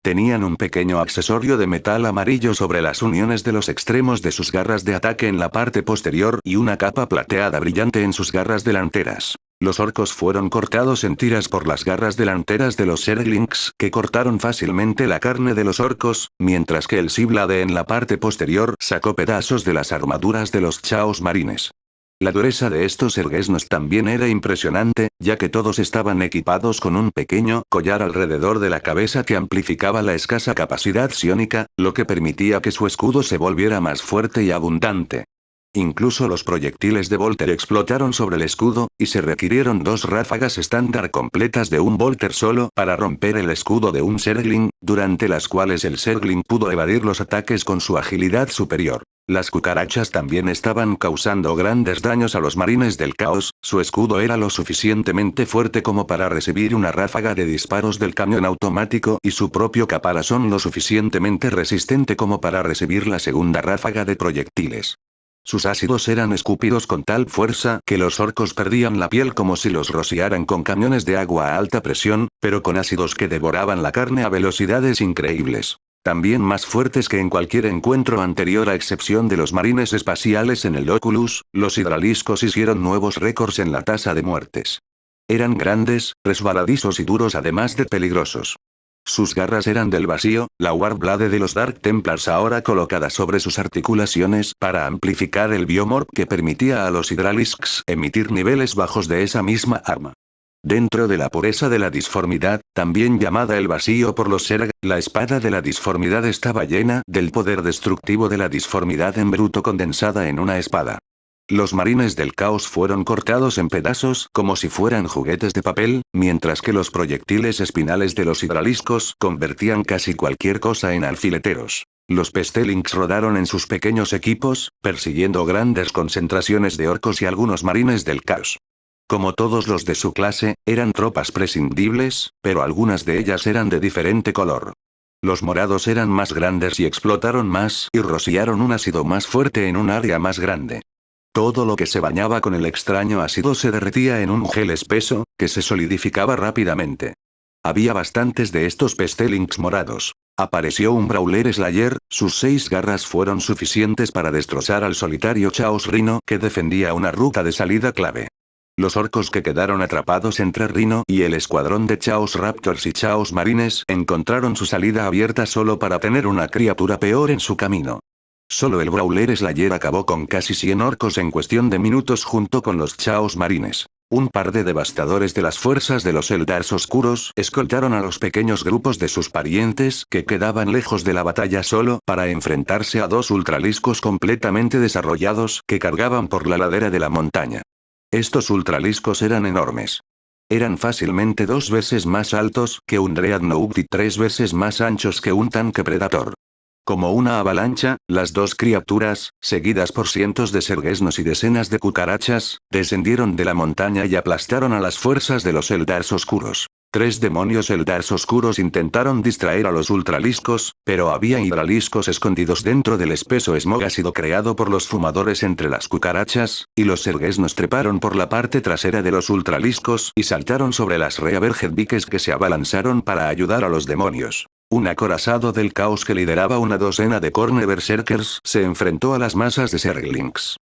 Tenían un pequeño accesorio de metal amarillo sobre las uniones de los extremos de sus garras de ataque en la parte posterior y una capa plateada brillante en sus garras delanteras. Los orcos fueron cortados en tiras por las garras delanteras de los Zerglings, que cortaron fácilmente la carne de los orcos, mientras que el Sibylade en la parte posterior sacó pedazos de las armaduras de los Chaos Marines. La dureza de estos Zergesnos también era impresionante, ya que todos estaban equipados con un pequeño collar alrededor de la cabeza que amplificaba la escasa capacidad psiónica, lo que permitía que su escudo se volviera más fuerte y abundante. Incluso los proyectiles de Volter explotaron sobre el escudo, y se requirieron 2 ráfagas estándar completas de un Volter solo para romper el escudo de un Zergling, durante las cuales el Zergling pudo evadir los ataques con su agilidad superior. Las cucarachas también estaban causando grandes daños a los marines del caos, su escudo era lo suficientemente fuerte como para recibir una ráfaga de disparos del camión automático y su propio caparazón lo suficientemente resistente como para recibir la segunda ráfaga de proyectiles. Sus ácidos eran escupidos con tal fuerza que los orcos perdían la piel como si los rociaran con camiones de agua a alta presión, pero con ácidos que devoraban la carne a velocidades increíbles. También más fuertes que en cualquier encuentro anterior a excepción de los marines espaciales en el Oculus, los hidraliscos hicieron nuevos récords en la tasa de muertes. Eran grandes, resbaladizos y duros además de peligrosos. Sus garras eran del vacío, la Warblade de los Dark Templars ahora colocada sobre sus articulaciones para amplificar el biomorph que permitía a los hidralisks emitir niveles bajos de esa misma arma. Dentro de la pureza de la disformidad, también llamada el vacío por los Zerg, la espada de la disformidad estaba llena del poder destructivo de la disformidad en bruto condensada en una espada. Los marines del caos fueron cortados en pedazos como si fueran juguetes de papel, mientras que los proyectiles espinales de los hidraliscos convertían casi cualquier cosa en alfileteros. Los Pestelings rodaron en sus pequeños equipos, persiguiendo grandes concentraciones de orcos y algunos marines del caos. Como todos los de su clase, eran tropas prescindibles, pero algunas de ellas eran de diferente color. Los morados eran más grandes y explotaron más y rociaron un ácido más fuerte en un área más grande. Todo lo que se bañaba con el extraño ácido se derretía en un gel espeso, que se solidificaba rápidamente. Había bastantes de estos Pestelings morados. Apareció un Brawler Slayer, sus 6 garras fueron suficientes para destrozar al solitario Chaos Rhino que defendía una ruta de salida clave. Los orcos que quedaron atrapados entre Rhino y el escuadrón de Chaos Raptors y Chaos Marines encontraron su salida abierta solo para tener una criatura peor en su camino. Solo el Brawler Slayer acabó con casi 100 orcos en cuestión de minutos junto con los Chaos Marines. Un par de devastadores de las fuerzas de los Eldars Oscuros escoltaron a los pequeños grupos de sus parientes que quedaban lejos de la batalla solo para enfrentarse a 2 ultraliscos completamente desarrollados que cargaban por la ladera de la montaña. Estos ultraliscos eran enormes. Eran fácilmente 2 veces más altos que un Dreadnought y 3 veces más anchos que un tanque Predator. Como una avalancha, las 2 criaturas, seguidas por cientos de Zergesnos y decenas de cucarachas, descendieron de la montaña y aplastaron a las fuerzas de los Eldars Oscuros. 3 demonios Eldars Oscuros intentaron distraer a los ultraliscos, pero había hidraliscos escondidos dentro del espeso smog ácido creado por los fumadores entre las cucarachas, y los Zergesnos treparon por la parte trasera de los ultraliscos y saltaron sobre las Reaverheadvikes que se abalanzaron para ayudar a los demonios. Un acorazado del caos que lideraba una docena de Khorne Berserkers se enfrentó a las masas de Zerglings.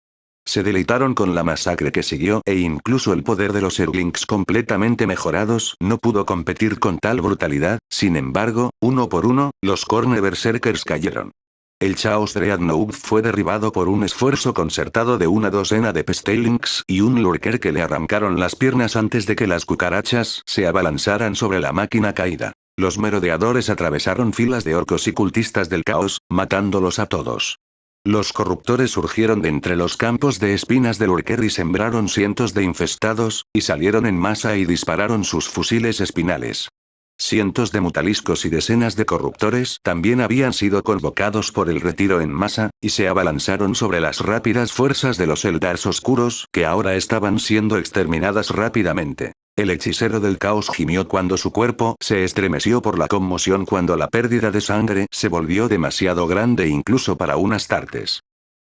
Se deleitaron con la masacre que siguió e incluso el poder de los Zerglings completamente mejorados no pudo competir con tal brutalidad, sin embargo, uno por uno, los Khorne Berserkers cayeron. El Chaos Dreadnought fue derribado por un esfuerzo concertado de una docena de Pestelings y un Lurker que le arrancaron las piernas antes de que las cucarachas se abalanzaran sobre la máquina caída. Los merodeadores atravesaron filas de orcos y cultistas del caos, matándolos a todos. Los corruptores surgieron de entre los campos de espinas del Lurker y sembraron cientos de infestados, y salieron en masa y dispararon sus fusiles espinales. Cientos de mutaliscos y decenas de corruptores también habían sido convocados por el retiro en masa, y se abalanzaron sobre las rápidas fuerzas de los Eldars Oscuros que ahora estaban siendo exterminadas rápidamente. El hechicero del caos gimió cuando su cuerpo se estremeció por la conmoción cuando la pérdida de sangre se volvió demasiado grande incluso para un Astartes.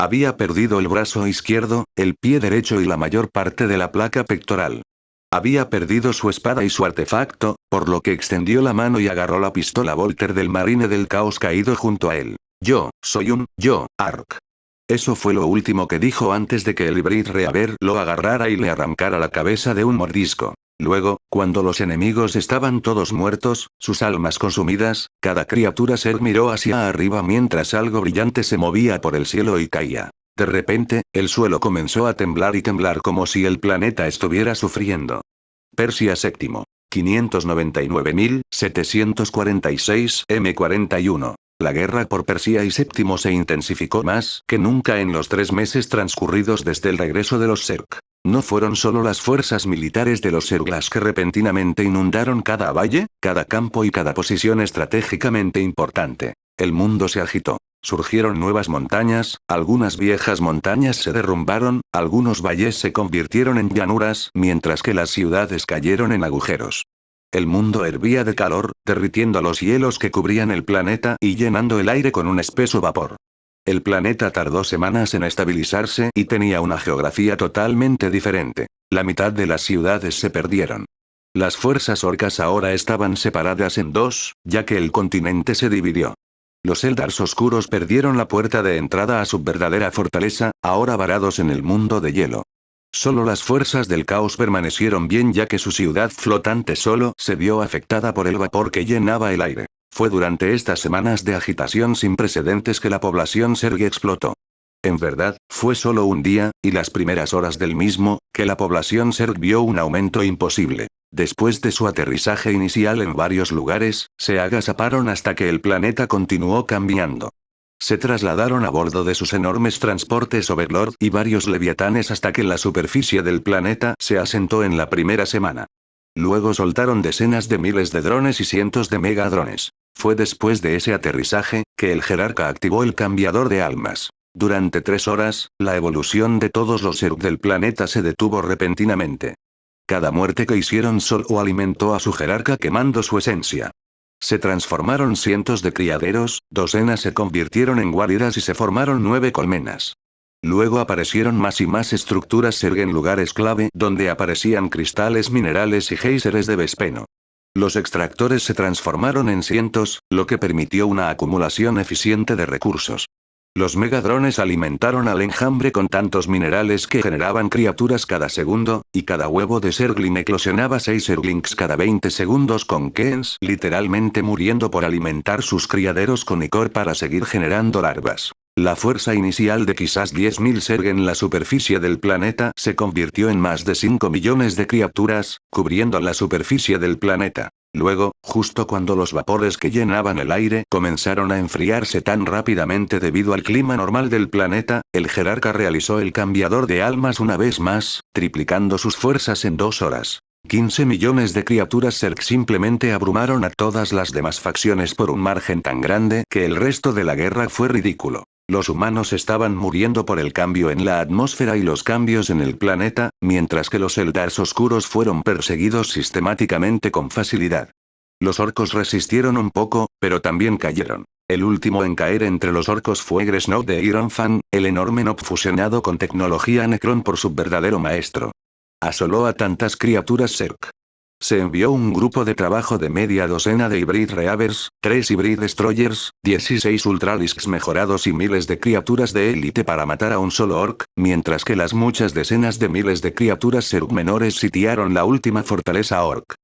Había perdido el brazo izquierdo, el pie derecho y la mayor parte de la placa pectoral. Había perdido su espada y su artefacto, por lo que extendió la mano y agarró la pistola Volter del marine del caos caído junto a él. Yo, soy un, yo, Ark. Eso fue lo último que dijo antes de que el Hybrid Reaver lo agarrara y le arrancara la cabeza de un mordisco. Luego, cuando los enemigos estaban todos muertos, sus almas consumidas, cada criatura Zerg miró hacia arriba mientras algo brillante se movía por el cielo y caía. De repente, el suelo comenzó a temblar y temblar como si el planeta estuviera sufriendo. Persia VII. 599.746 M41. La guerra por Persia y VII se intensificó más que nunca en los 3 meses transcurridos desde el regreso de los Zerg. No fueron solo las fuerzas militares de los Zerg las que repentinamente inundaron cada valle, cada campo y cada posición estratégicamente importante. El mundo se agitó. Surgieron nuevas montañas, algunas viejas montañas se derrumbaron, algunos valles se convirtieron en llanuras, mientras que las ciudades cayeron en agujeros. El mundo hervía de calor, derritiendo los hielos que cubrían el planeta y llenando el aire con un espeso vapor. El planeta tardó semanas en estabilizarse y tenía una geografía totalmente diferente. La mitad de las ciudades se perdieron. Las fuerzas orcas ahora estaban separadas en dos, ya que el continente se dividió. Los Eldars oscuros perdieron la puerta de entrada a su verdadera fortaleza, ahora varados en el mundo de hielo. Solo las fuerzas del caos permanecieron bien ya que su ciudad flotante solo se vio afectada por el vapor que llenaba el aire. Fue durante estas semanas de agitación sin precedentes que la población Zerg explotó. En verdad, fue solo un día, y las primeras horas del mismo, que la población Zerg vio un aumento imposible. Después de su aterrizaje inicial en varios lugares, se agazaparon hasta que el planeta continuó cambiando. Se trasladaron a bordo de sus enormes transportes Overlord y varios leviatanes hasta que la superficie del planeta se asentó en la primera semana. Luego soltaron decenas de miles de drones y cientos de megadrones. Fue después de ese aterrizaje, que el jerarca activó el cambiador de almas. Durante 3 horas, la evolución de todos los Zerg del planeta se detuvo repentinamente. Cada muerte que hicieron solo alimentó a su jerarca quemando su esencia. Se transformaron cientos de criaderos, docenas se convirtieron en guaridas y se formaron 9 colmenas. Luego aparecieron más y más estructuras Zerg en lugares clave donde aparecían cristales minerales y géiseres de Vespeno. Los extractores se transformaron en cientos, lo que permitió una acumulación eficiente de recursos. Los megadrones alimentaron al enjambre con tantos minerales que generaban criaturas cada segundo, y cada huevo de Zergling eclosionaba 6 Zerglings cada 20 segundos con Kens literalmente muriendo por alimentar sus criaderos con icor para seguir generando larvas. La fuerza inicial de quizás 10.000 Zerg en la superficie del planeta se convirtió en más de 5 millones de criaturas, cubriendo la superficie del planeta. Luego, justo cuando los vapores que llenaban el aire comenzaron a enfriarse tan rápidamente debido al clima normal del planeta, el jerarca realizó el cambiador de almas una vez más, triplicando sus fuerzas en 2 horas. 15 millones de criaturas Zerg simplemente abrumaron a todas las demás facciones por un margen tan grande que el resto de la guerra fue ridículo. Los humanos estaban muriendo por el cambio en la atmósfera y los cambios en el planeta, mientras que los Eldars oscuros fueron perseguidos sistemáticamente con facilidad. Los orcos resistieron un poco, pero también cayeron. El último en caer entre los orcos fue Gresnov de Ironfang, el enorme Nob fusionado con tecnología Necron por su verdadero maestro. Asoló a tantas criaturas Zerg. Se envió un grupo de trabajo de media docena de Hybrid Reavers, 3 Hybrid Destroyers, 16 Ultralisks mejorados y miles de criaturas de élite para matar a un solo orc, mientras que las muchas decenas de miles de criaturas Zerg menores sitiaron la última fortaleza orc.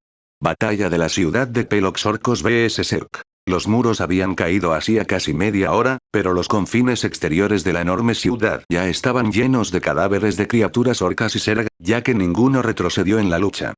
Batalla de la ciudad de Pelox orcos vs Zerg. Los muros habían caído hacía casi media hora, pero los confines exteriores de la enorme ciudad ya estaban llenos de cadáveres de criaturas orcas y Zerg, ya que ninguno retrocedió en la lucha.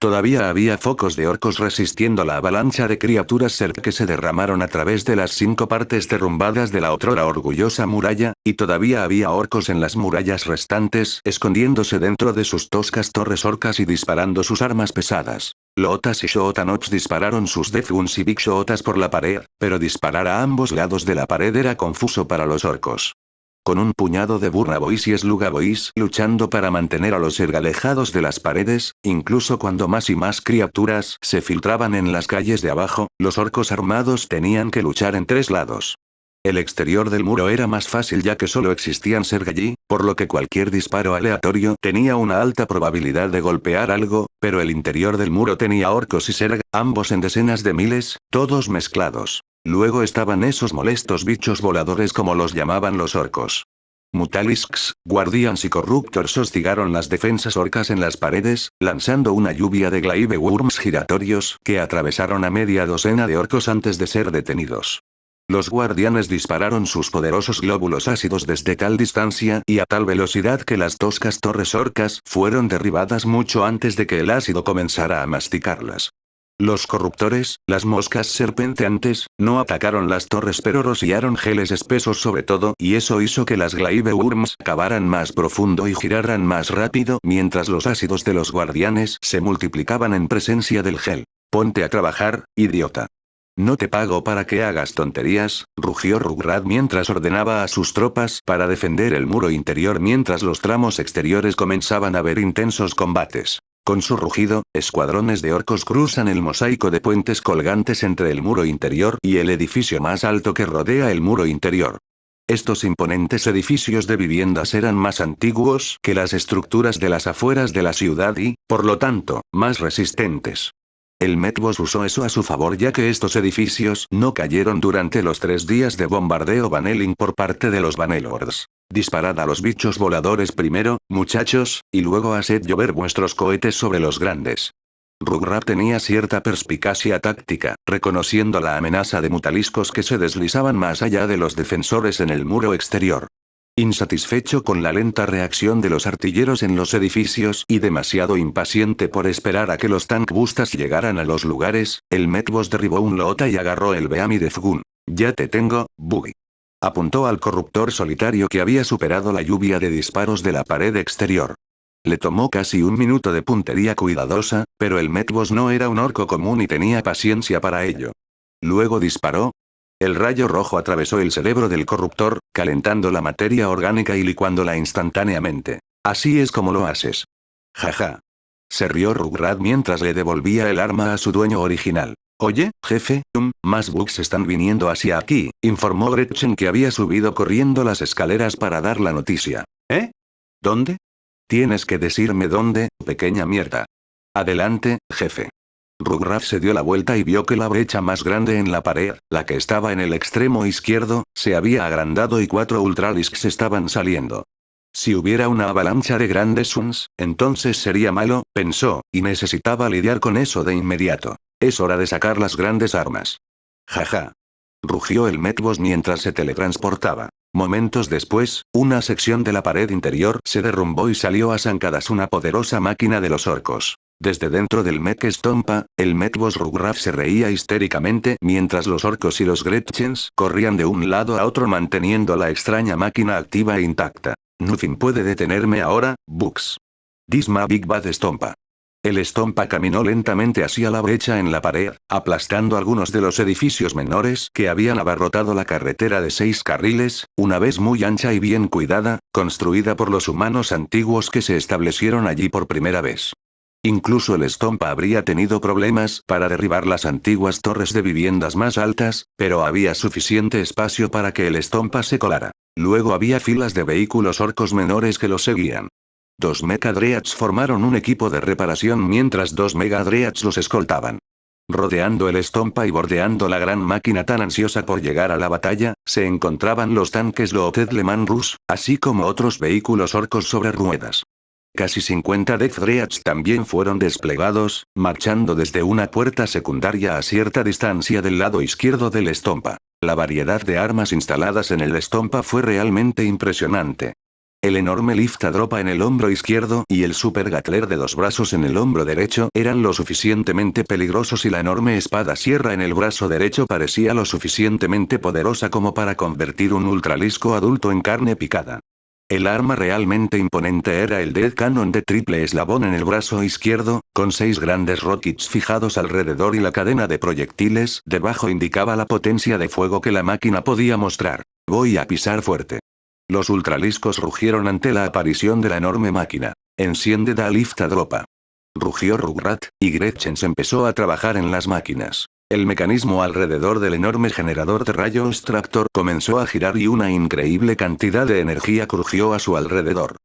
Todavía había focos de orcos resistiendo la avalancha de criaturas Zerg que se derramaron a través de las 5 partes derrumbadas de la otrora orgullosa muralla, y todavía había orcos en las murallas restantes, escondiéndose dentro de sus toscas torres orcas y disparando sus armas pesadas. Lootas y Shootanots dispararon sus Deathguns y Big Shootas por la pared, pero disparar a ambos lados de la pared era confuso para los orcos. Con un puñado de Burna Boys y Sluga Boys luchando para mantener a los Zerg alejados de las paredes, incluso cuando más y más criaturas se filtraban en las calles de abajo, los orcos armados tenían que luchar en 3 lados. El exterior del muro era más fácil ya que solo existían Zerg allí, por lo que cualquier disparo aleatorio tenía una alta probabilidad de golpear algo, pero el interior del muro tenía orcos y Zerg, ambos en decenas de miles, todos mezclados. Luego estaban esos molestos bichos voladores como los llamaban los orcos. Mutalisks, Guardians y Corruptors hostigaron las defensas orcas en las paredes, lanzando una lluvia de Glaive Worms giratorios que atravesaron a media docena de orcos antes de ser detenidos. Los guardianes dispararon sus poderosos glóbulos ácidos desde tal distancia y a tal velocidad que las toscas torres orcas fueron derribadas mucho antes de que el ácido comenzara a masticarlas. Los corruptores, las moscas serpenteantes, no atacaron las torres pero rociaron geles espesos sobre todo y eso hizo que las Glaive Worms cavaran más profundo y giraran más rápido mientras los ácidos de los guardianes se multiplicaban en presencia del gel. Ponte a trabajar, idiota. No te pago para que hagas tonterías, rugió Rugrat mientras ordenaba a sus tropas para defender el muro interior mientras los tramos exteriores comenzaban a ver intensos combates. Con su rugido, escuadrones de orcos cruzan el mosaico de puentes colgantes entre el muro interior y el edificio más alto que rodea el muro interior. Estos imponentes edificios de viviendas eran más antiguos que las estructuras de las afueras de la ciudad y, por lo tanto, más resistentes. El Medbos usó eso a su favor ya que estos edificios no cayeron durante los 3 días de bombardeo Baneling por parte de los Banelords. Disparad a los bichos voladores primero, muchachos, y luego haced llover vuestros cohetes sobre los grandes. Rugrat tenía cierta perspicacia táctica, reconociendo la amenaza de mutaliscos que se deslizaban más allá de los defensores en el muro exterior. Insatisfecho con la lenta reacción de los artilleros en los edificios y demasiado impaciente por esperar a que los tankbustas llegaran a los lugares, el Medbos derribó un Lota y agarró el Beami de Fgun. Ya te tengo, Buggy. Apuntó al corruptor solitario que había superado la lluvia de disparos de la pared exterior. Le tomó casi un minuto de puntería cuidadosa, pero el Medbos no era un orco común y tenía paciencia para ello. Luego disparó. El rayo rojo atravesó el cerebro del corruptor, calentando la materia orgánica y licuándola instantáneamente. Así es como lo haces. Jaja. Se rió Rugrat mientras le devolvía el arma a su dueño original. Oye, jefe, más bugs están viniendo hacia aquí, informó Gretchen que había subido corriendo las escaleras para dar la noticia. ¿Eh? ¿Dónde? Tienes que decirme dónde, pequeña mierda. Adelante, jefe. Rugrat se dio la vuelta y vio que la brecha más grande en la pared, la que estaba en el extremo izquierdo, se había agrandado y 4 Ultralisks estaban saliendo. Si hubiera una avalancha de grandes Suns, entonces sería malo, pensó, y necesitaba lidiar con eso de inmediato. Es hora de sacar las grandes armas. Jaja. Rugió el Medbos mientras se teletransportaba. Momentos después, una sección de la pared interior se derrumbó y salió a zancadas una poderosa máquina de los orcos. Desde dentro del mech Stompa, el Medbos Rugrat se reía histéricamente mientras los orcos y los Gretchens corrían de un lado a otro manteniendo la extraña máquina activa e intacta. Nothing puede detenerme ahora, Bugs. Disma Big Bad Stompa. El Stompa caminó lentamente hacia la brecha en la pared, aplastando algunos de los edificios menores que habían abarrotado la carretera de 6 carriles, una vez muy ancha y bien cuidada, construida por los humanos antiguos que se establecieron allí por primera vez. Incluso el Stompa habría tenido problemas para derribar las antiguas torres de viviendas más altas, pero había suficiente espacio para que el Stompa se colara. Luego había filas de vehículos orcos menores que lo seguían. 2 Mechadreads formaron un equipo de reparación mientras 2 Megadreads los escoltaban. Rodeando el Stompa y bordeando la gran máquina tan ansiosa por llegar a la batalla, se encontraban los tanques Looted Leman Rus, así como otros vehículos orcos sobre ruedas. Casi 50 Deathreads también fueron desplegados, marchando desde una puerta secundaria a cierta distancia del lado izquierdo del Stompa. La variedad de armas instaladas en el Stompa fue realmente impresionante. El enorme liftadropa en el hombro izquierdo y el super gatler de 2 brazos en el hombro derecho eran lo suficientemente peligrosos y la enorme espada sierra en el brazo derecho parecía lo suficientemente poderosa como para convertir un ultralisco adulto en carne picada. El arma realmente imponente era el Death Cannon de triple eslabón en el brazo izquierdo, con 6 grandes rockets fijados alrededor y la cadena de proyectiles debajo indicaba la potencia de fuego que la máquina podía mostrar. Voy a pisar fuerte. Los ultraliscos rugieron ante la aparición de la enorme máquina. Enciende da liftadropa. Rugió Rugrat, y Gretchen empezó a trabajar en las máquinas. El mecanismo alrededor del enorme generador de rayos tractor comenzó a girar y una increíble cantidad de energía crujió a su alrededor.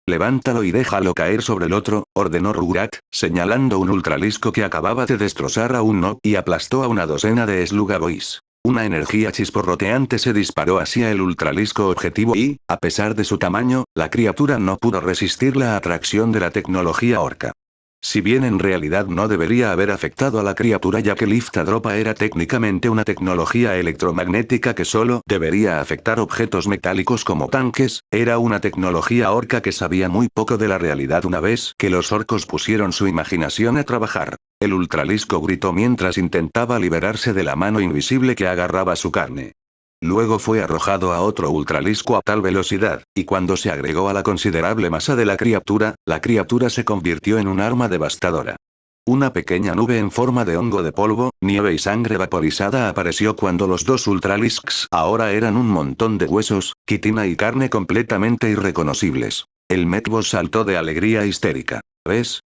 Levántalo y déjalo caer sobre el otro, ordenó Rugrats, señalando un ultralisco que acababa de destrozar a un Nob y aplastó a una docena de Slug Boys. Una energía chisporroteante se disparó hacia el ultralisco objetivo y, a pesar de su tamaño, la criatura no pudo resistir la atracción de la tecnología orca. Si bien en realidad no debería haber afectado a la criatura ya que Liftadropa era técnicamente una tecnología electromagnética que solo debería afectar objetos metálicos como tanques, era una tecnología orca que sabía muy poco de la realidad una vez que los orcos pusieron su imaginación a trabajar. El ultralisco gritó mientras intentaba liberarse de la mano invisible que agarraba su carne. Luego fue arrojado a otro ultralisco a tal velocidad, y cuando se agregó a la considerable masa de la criatura se convirtió en un arma devastadora. Una pequeña nube en forma de hongo de polvo, nieve y sangre vaporizada apareció cuando los dos ultralisks ahora eran un montón de huesos, quitina y carne completamente irreconocibles. El Medboss saltó de alegría histérica. ¿Ves?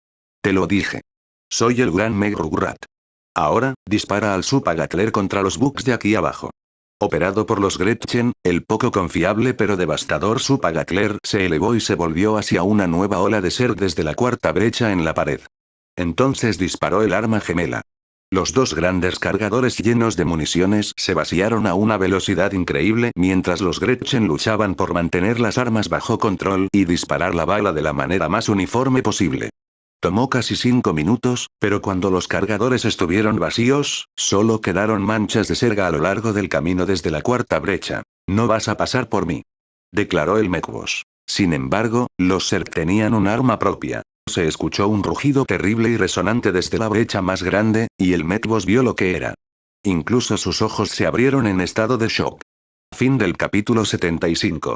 Te lo dije. Soy el gran Meg Rugrat. Ahora, dispara al Supagatler contra los bugs de aquí abajo. Operado por los Gretchen, el poco confiable pero devastador Supagatler se elevó y se volvió hacia una nueva ola de ser desde la cuarta brecha en la pared. Entonces disparó el arma gemela. Los dos grandes cargadores llenos de municiones se vaciaron a una velocidad increíble mientras los Gretchen luchaban por mantener las armas bajo control y disparar la bala de la manera más uniforme posible. Tomó casi 5 minutos, pero cuando los cargadores estuvieron vacíos, solo quedaron manchas de serga a lo largo del camino desde la cuarta brecha. No vas a pasar por mí, declaró el Medboss. Sin embargo, los Zerg tenían un arma propia. Se escuchó un rugido terrible y resonante desde la brecha más grande, y el Medboss vio lo que era. Incluso sus ojos se abrieron en estado de shock. Fin del capítulo 75.